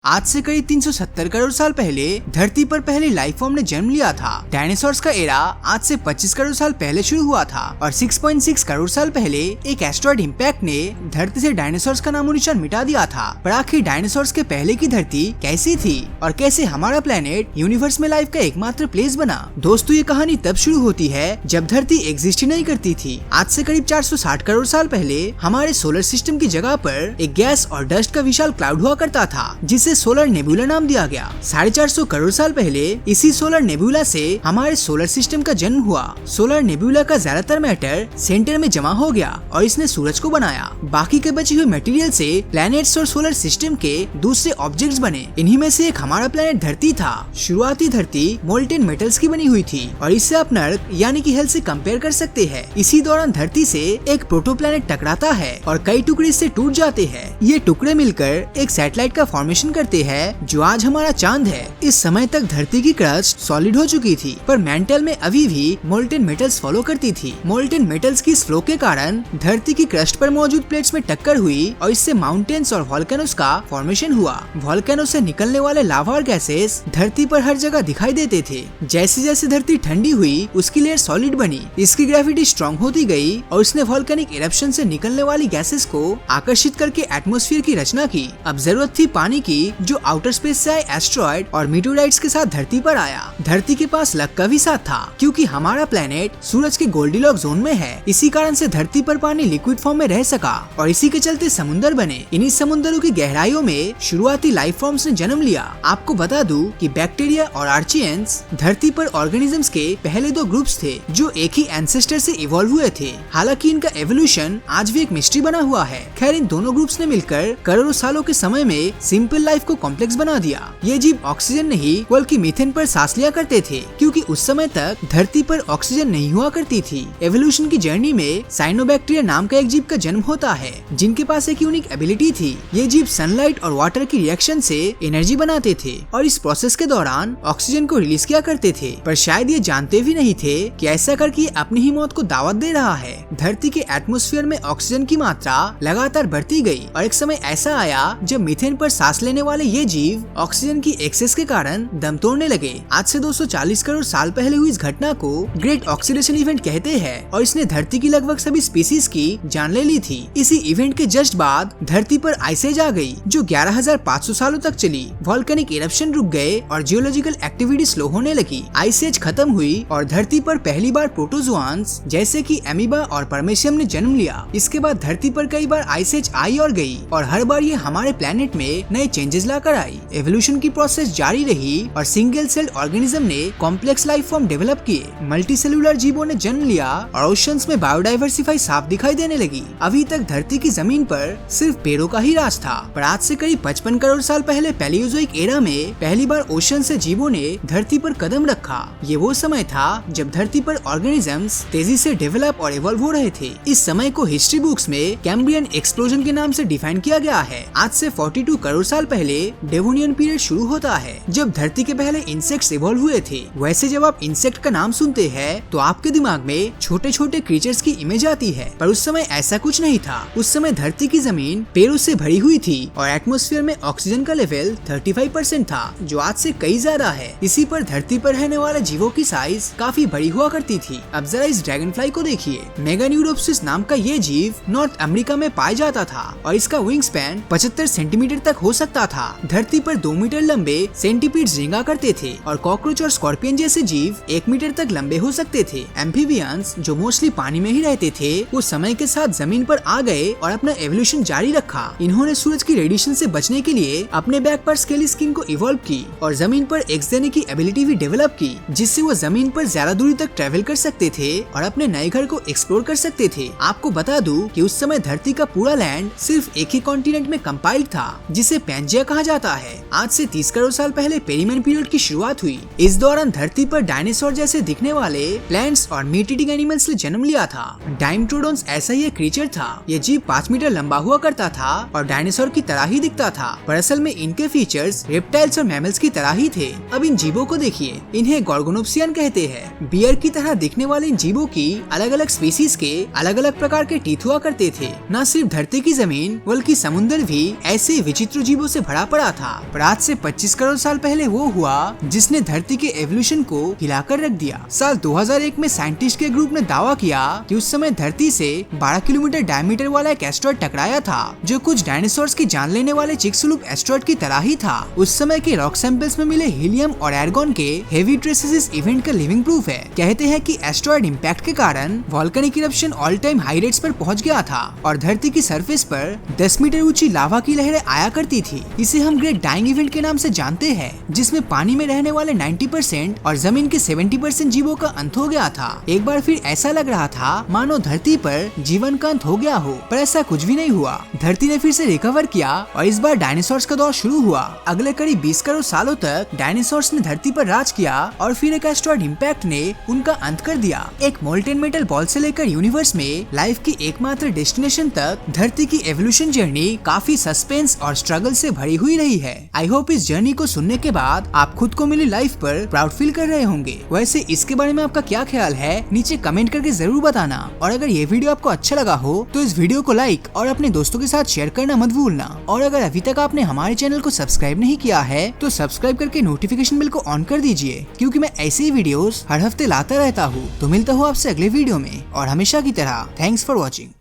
आज से करीब 370 करोड़ साल पहले धरती पर पहले लाइफ फॉर्म ने जन्म लिया था। डायनासोर्स का एरा आज से 25 करोड़ साल पहले शुरू हुआ था और 6.6 करोड़ साल पहले एक एस्ट्रॉइड इम्पैक्ट ने धरती से डायनासोर्स का नामो निशान मिटा दिया था। पर आखिर डायनासोर्स के पहले की धरती कैसी थी और कैसे हमारा प्लेनेट यूनिवर्स में लाइफ का एकमात्र प्लेस बना। दोस्तों, ये कहानी तब शुरू होती है जब धरती एग्जिस्ट नहीं करती थी। आज से करीब 460 करोड़ साल पहले हमारे सोलर सिस्टम की जगह पर एक गैस और डस्ट का विशाल क्लाउड हुआ करता था, जिसे सोलर नेबुला नाम दिया गया। 450 करोड़ साल पहले इसी सोलर नेबुला से हमारे सोलर सिस्टम का जन्म हुआ। सोलर नेबुला का ज्यादातर मैटर सेंटर में जमा हो गया और इसने सूरज को बनाया। बाकी के बचे हुए मटेरियल से प्लैनेट्स और सोलर सिस्टम के दूसरे ऑब्जेक्ट्स बने। इन्हीं में से एक हमारा प्लैनेट धरती था। शुरुआती धरती मोल्टेन मेटल्स की बनी हुई थी और इससे आप नर्क यानी कि हेल से कंपेयर कर सकते हैं। इसी दौरान धरती से एक प्रोटो प्लैनेट टकराता है और कई टुकड़े इससे टूट जाते हैं। ये टुकड़े मिलकर एक सैटेलाइट का फॉर्मेशन करते हैं जो आज हमारा चांद है। इस समय तक धरती की क्रस्ट सॉलिड हो चुकी थी, पर मेंटल में अभी भी मोल्टेन मेटल्स फॉलो करती थी। मोल्टेन मेटल्स की फ्लो के कारण धरती की क्रस्ट पर मौजूद प्लेट्स में टक्कर हुई और इससे माउंटेन्स और वॉल्केनोस का फॉर्मेशन हुआ। वॉल्केनो से निकलने वाले लावा और गैसेस धरती पर हर जगह दिखाई देते थे। जैसे जैसे धरती ठंडी हुई उसकी लेयर सॉलिड बनी, इसकी ग्रेविटी स्ट्रॉन्ग होती गई और इसने वॉल्केनिक इरप्शन से निकलने वाली गैसेस को आकर्षित करके एटमॉस्फेयर की रचना की। अब जरूरत थी पानी की, जो आउटर स्पेस से आए एस्ट्रॉइड और मीटोराइट्स के साथ धरती पर आया। धरती के पास लक का भी साथ था, क्योंकि हमारा प्लेनेट सूरज के गोल्डीलॉक्स जोन में है। इसी कारण से धरती पर पानी लिक्विड फॉर्म में रह सका और इसी के चलते समुद्र बने। इन्हीं समुद्रों की गहराइयों में शुरुआती लाइफ फॉर्म्स ने जन्म लिया। आपको बता दूं कि बैक्टीरिया और आर्चियंस धरती पर ऑर्गेनिजम्स के पहले दो ग्रुप्स थे जो एक ही एंसेस्टर से इवॉल्व हुए थे। हालांकि इनका एवोल्यूशन आज भी एक मिस्ट्री बना हुआ है। खैर, इन दोनों ग्रुप्स ने मिलकर करोड़ों सालों के समय में सिंपल लाइफ को कॉम्प्लेक्स बना दिया। ये जीव ऑक्सीजन नहीं बल्कि मीथेन पर सांस लिया करते थे, क्योंकि उस समय तक धरती पर ऑक्सीजन नहीं हुआ करती थी। एवोल्यूशन की जर्नी में साइनोबैक्टीरिया नाम का एक जीव का जन्म होता है, जिनके पास एक यूनिक एबिलिटी थी। ये जीव सनलाइट और वाटर की रिएक्शन से एनर्जी बनाते थे और इस प्रोसेस के दौरान ऑक्सीजन को रिलीज किया करते थे। पर शायद ये जानते भी नहीं थे कि ऐसा करके अपनी ही मौत को दावत दे रहा है। धरती के एटमॉस्फेयर में ऑक्सीजन की मात्रा लगातार बढ़ती गई और एक समय ऐसा आया जब मीथेन पर सांस लेने वाले ये जीव ऑक्सीजन की एक्सेस के कारण दम तोड़ने लगे। आज से 240 करोड़ साल पहले हुई इस घटना को ग्रेट ऑक्सीडेशन इवेंट कहते हैं और इसने धरती की लगभग सभी स्पीसीज की जान ले ली थी। इसी इवेंट के जस्ट बाद धरती पर आइस एज आ गई, जो 11,500 सालों तक चली। वॉल्केनिक इरप्शन रुक गए और जियोलॉजिकल एक्टिविटी स्लो होने लगी। आइस एज खत्म हुई और धरती पर पहली बार प्रोटोजोआन्स जैसे कि एमीबा और परमेशियम ने जन्म लिया। इसके बाद धरती पर कई बार आइस एज आई और गई और हर बार ये हमारे प्लेनेट में नए चेंजेस लाकर आई। एवोल्यूशन की प्रोसेस जारी रही और सिंगल सेल ऑर्गेनिज्म ने कॉम्प्लेक्स लाइफ फॉर्म डेवलप किए। मल्टीसेलुलर जीवों ने जन्म लिया और ओशंस में बायोडाइवर्सिफाई साफ दिखाई देने लगी। अभी तक धरती की जमीन पर सिर्फ पेड़ों का ही राज था, पर आज से करीब 55 करोड़ साल पहले पैलियोजोइक एरा में पहली बार ओशन से जीवों ने धरती पर कदम रखा। ये वो समय था जब धरती पर ऑर्गेनिजम्स तेजी से डेवलप और इवॉल्व हो रहे थे। इस समय को हिस्ट्री बुक्स में कैम्ब्रियन एक्सप्लोजन के नाम से डिफाइन किया गया है। आज से 42 करोड़ साल पहले डेवोनियन पीरियड शुरू होता है, जब धरती के पहले इंसेक्ट्स इवॉल्व हुए थे। वैसे जब आप इंसेक्ट का नाम सुनते हैं तो आपके दिमाग में छोटे छोटे क्रीचर्स की इमेज आती है, पर उस समय ऐसा कुछ नहीं था। उस समय धरती की जमीन पेड़ों से भरी हुई थी और एटमॉस्फेयर में ऑक्सीजन का लेवल 35% था, जो आज से कई ज्यादा है। इसी पर धरती पर रहने वाले जीवों की साइज काफी बड़ी हुआ करती थी। अब जरा इस ड्रैगन फ्लाई को देखिए। मेगान्यूरोप्सिस नाम का ये जीव नॉर्थ अमेरिका में पाया जाता था और इसका विंग स्पैन 75 सेंटीमीटर तक हो सकता था। धरती पर 2 मीटर लंबे सेंटीपीड्स रेंगा करते थे और कॉकरोच और स्कॉर्पियन जैसे जीव 1 मीटर तक लंबे हो सकते थे। एम्फीबियंस जो मोस्टली पानी में ही रहते थे, वो समय के साथ जमीन पर आ गए और अपना एवोल्यूशन जारी रखा। इन्होंने सूरज की रेडिएशन से बचने के लिए अपने बैक पर स्केली स्किन को इवॉल्व की और जमीन पर एग्स देने की एबिलिटी भी डेवलप की, जिससे वो जमीन पर ज्यादा दूरी तक ट्रेवल कर सकते थे और अपने नए घर को एक्सप्लोर कर सकते थे। आपको बता दूं कि उस समय धरती का पूरा लैंड सिर्फ एक ही कॉन्टिनेंट में कंपाइल्ड था, जिसे पैंजिया कहा जाता है। आज से 30 करोड़ साल पहले पेरिमेन पीरियड की शुरुआत हुई। इस दौरान धरती पर डायनासोर जैसे दिखने वाले प्लांट्स और मीट ईटिंग एनिमल्स ने जन्म लिया था। डाइमट्रोडोन्स ऐसा ही एक क्रीचर था। ये जीव 5 मीटर लंबा हुआ करता था और डायनासोर की तरह ही दिखता था, पर असल में इनके फीचर्स रेप्टाइल्स और मैमल्स की तरह ही थे। अब इन जीवों को देखिए, इन्हें गॉर्गोनोप्सियन कहते हैं। बियर की तरह दिखने वाले इन जीवों की अलग अलग स्पीसीज के अलग अलग प्रकार के टीथ हुआ करते थे। न सिर्फ धरती की जमीन बल्कि समुद्र भी ऐसे विचित्र जीवों से भरा पड़ा था, पर आज से 25 करोड़ साल पहले वो हुआ जिसने धरती के एवोल्यूशन को हिलाकर रख दिया। साल 2001 में साइंटिस्ट के ग्रुप ने दावा किया कि उस समय धरती से 12 किलोमीटर डायमीटर वाला एक एस्ट्रॉइड टकराया था, जो कुछ डायनासोर्स की जान लेने वाले चिक्सुलुप एस्ट्रॉइड की तरह ही था। उस समय के रॉक सैंपल्स में मिले हीलियम और एर्गोन के हेवी ट्रेसेस इस इवेंट का लिविंग प्रूफ है। कहते हैं कि एस्ट्रॉइड इम्पैक्ट के कारण volcanic eruption all time high rates पर पहुंच गया था और धरती की सरफेस पर 10 मीटर ऊंची लावा की लहरें आया करती थी। इसे हम ग्रेट डाइंग इवेंट के नाम से जानते हैं, जिसमें पानी में रहने वाले 90% और जमीन के 70% जीवों का अंत हो गया था। एक बार फिर ऐसा लग रहा था मानो धरती पर जीवन का अंत हो गया हो, पर ऐसा कुछ भी नहीं हुआ। धरती ने फिर से रिकवर किया और इस बार डायनासोर्स का दौर शुरू हुआ। अगले करीब 20 करोड़ सालों तक डायनासोर्स ने धरती पर राज किया और फिर एक एस्ट्रॉइड इम्पैक्ट ने उनका अंत कर दिया। एक मोल्टेन मेटल बॉल से लेकर यूनिवर्स में लाइफ की एकमात्र डेस्टिनेशन तक धरती की एवोल्यूशन जर्नी काफी सस्पेंस और स्ट्रगल से भरी हुई रही है। आई होप इस जर्नी को सुनने के बाद आप खुद को मिली लाइफ पर प्राउड फील कर रहे होंगे। वैसे इसके बारे में आपका क्या ख्याल है, नीचे कमेंट करके जरूर बताना। और अगर ये वीडियो आपको अच्छा लगा हो तो इस वीडियो को लाइक और अपने दोस्तों के साथ शेयर करना मत भूलना। और अगर अभी तक आपने हमारे चैनल को सब्सक्राइब नहीं किया है तो सब्सक्राइब करके नोटिफिकेशन बेल को ऑन कर दीजिए, क्योंकि मैं ऐसे ही वीडियोस हर हफ्ते लाता रहता हूँ। तो मिलता हूँ आपसे अगले वीडियो में, और हमेशा की तरह थैंक्स फॉर वॉचिंग।